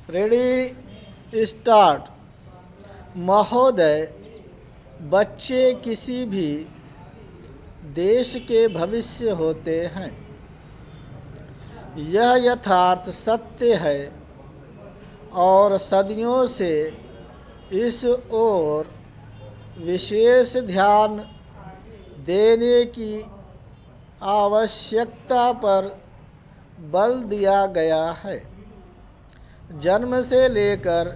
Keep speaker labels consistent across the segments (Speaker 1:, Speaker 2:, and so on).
Speaker 1: Ready start. महोदय, बच्चे किसी भी देश के भविष्य होते हैं। यह यथार्थ सत्य है और सदियों से इस ओर विशेष ध्यान देने की आवश्यकता पर बल दिया गया है। जन्म से लेकर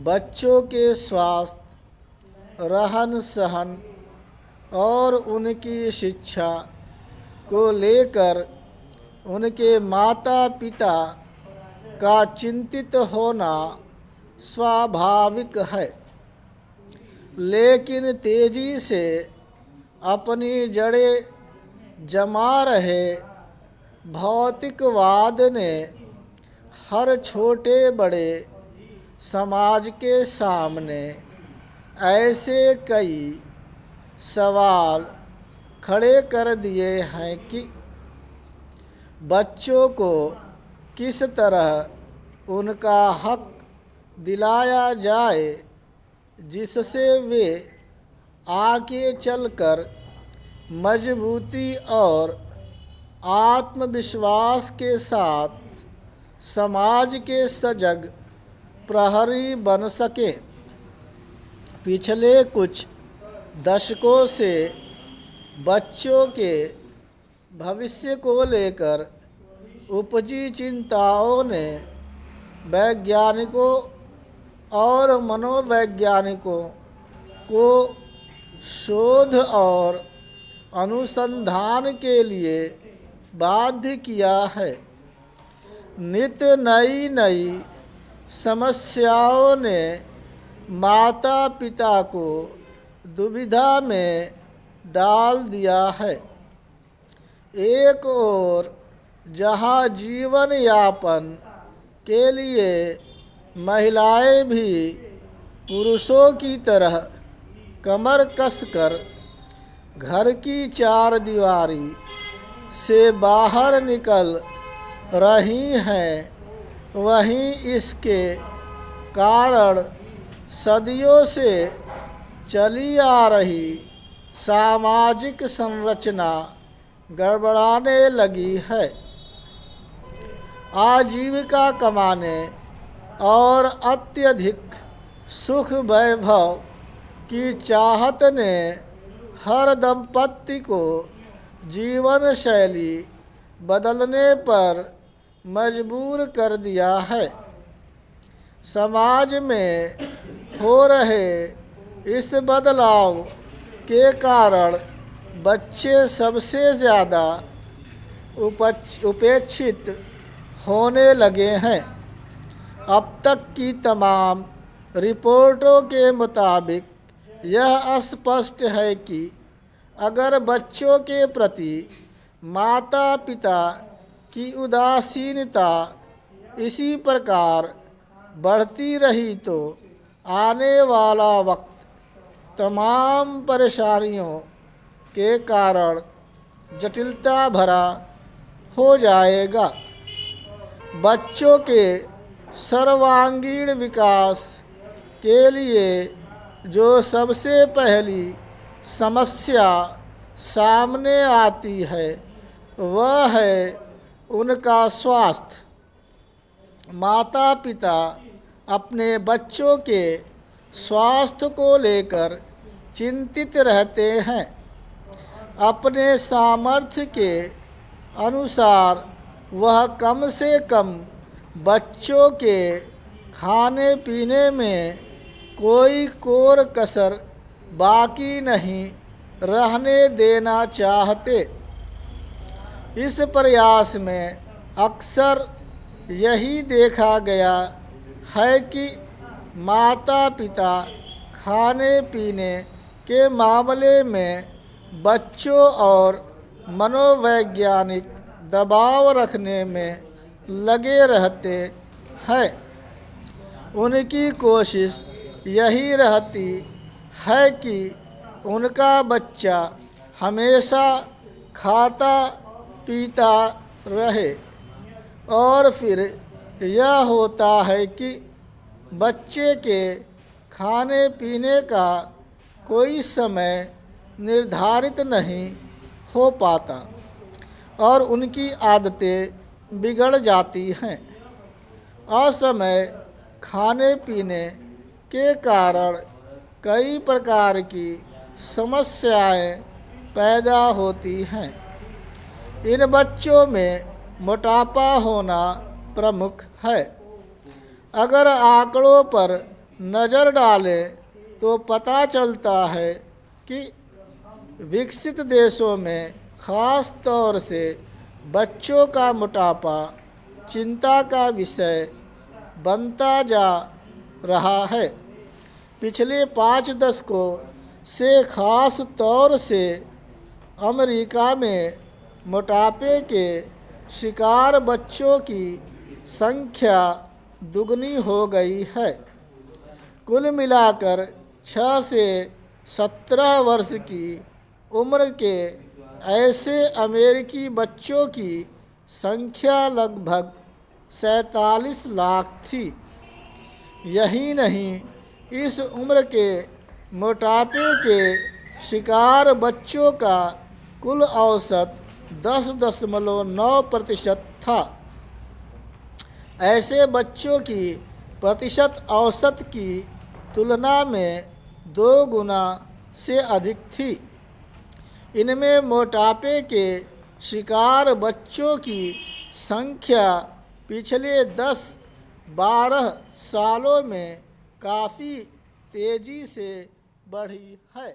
Speaker 1: बच्चों के स्वास्थ्य, रहन सहन और उनकी शिक्षा को लेकर उनके माता पिता का चिंतित होना स्वाभाविक है, लेकिन तेजी से अपनी जड़ें जमा रहे भौतिकवाद ने हर छोटे बड़े समाज के सामने ऐसे कई सवाल खड़े कर दिए हैं कि बच्चों को किस तरह उनका हक दिलाया जाए, जिससे वे आगे चलकर मजबूती और आत्मविश्वास के साथ समाज के सजग प्रहरी बन सके। पिछले कुछ दशकों से बच्चों के भविष्य को लेकर उपजी चिंताओं ने वैज्ञानिकों और मनोवैज्ञानिकों को शोध और अनुसंधान के लिए बाध्य किया है। नित्य नई नई समस्याओं ने माता पिता को दुविधा में डाल दिया है। एक ओर जहां जीवन यापन के लिए महिलाएं भी पुरुषों की तरह कमर कसकर घर की चार दीवारी से बाहर निकल रही हैं, वहीं इसके कारण सदियों से चली आ रही सामाजिक संरचना गड़बड़ाने लगी है। आजीविका कमाने और अत्यधिक सुख वैभव की चाहत ने हर दंपति को जीवन शैली बदलने पर मजबूर कर दिया है। समाज में हो रहे इस बदलाव के कारण बच्चे सबसे ज़्यादा उपेक्षित होने लगे हैं। अब तक की तमाम रिपोर्टों के मुताबिक यह स्पष्ट है कि अगर बच्चों के प्रति माता पिता की उदासीनता इसी प्रकार बढ़ती रही तो आने वाला वक्त तमाम परेशानियों के कारण जटिलता भरा हो जाएगा। बच्चों के सर्वांगीण विकास के लिए जो सबसे पहली समस्या सामने आती है वह है उनका स्वास्थ्य। माता पिता अपने बच्चों के स्वास्थ्य को लेकर चिंतित रहते हैं। अपने सामर्थ्य के अनुसार वह कम से कम बच्चों के खाने पीने में कोई कोर कसर बाकी नहीं रहने देना चाहते। इस प्रयास में अक्सर यही देखा गया है कि माता पिता खाने पीने के मामले में बच्चों और मनोवैज्ञानिक दबाव रखने में लगे रहते हैं। उनकी कोशिश यही रहती है कि उनका बच्चा हमेशा खाता पीता रहे और फिर यह होता है कि बच्चे के खाने पीने का कोई समय निर्धारित नहीं हो पाता और उनकी आदतें बिगड़ जाती हैं। असमय खाने पीने के कारण कई प्रकार की समस्याएं पैदा होती हैं। इन बच्चों में मोटापा होना प्रमुख है। अगर आंकड़ों पर नज़र डालें तो पता चलता है कि विकसित देशों में ख़ास तौर से बच्चों का मोटापा चिंता का विषय बनता जा रहा है। पिछले 5 दशकों से ख़ास तौर से अमेरिका में मोटापे के शिकार बच्चों की संख्या दुगनी हो गई है। कुल मिलाकर 6 से 17 वर्ष की उम्र के ऐसे अमेरिकी बच्चों की संख्या लगभग 47 लाख थी। यही नहीं, इस उम्र के मोटापे के शिकार बच्चों का कुल औसत 10.9% था। ऐसे बच्चों की प्रतिशत औसत की तुलना में 2 गुना से अधिक थी। इनमें मोटापे के शिकार बच्चों की संख्या पिछले 10-12 सालों में काफ़ी तेज़ी से बढ़ी है।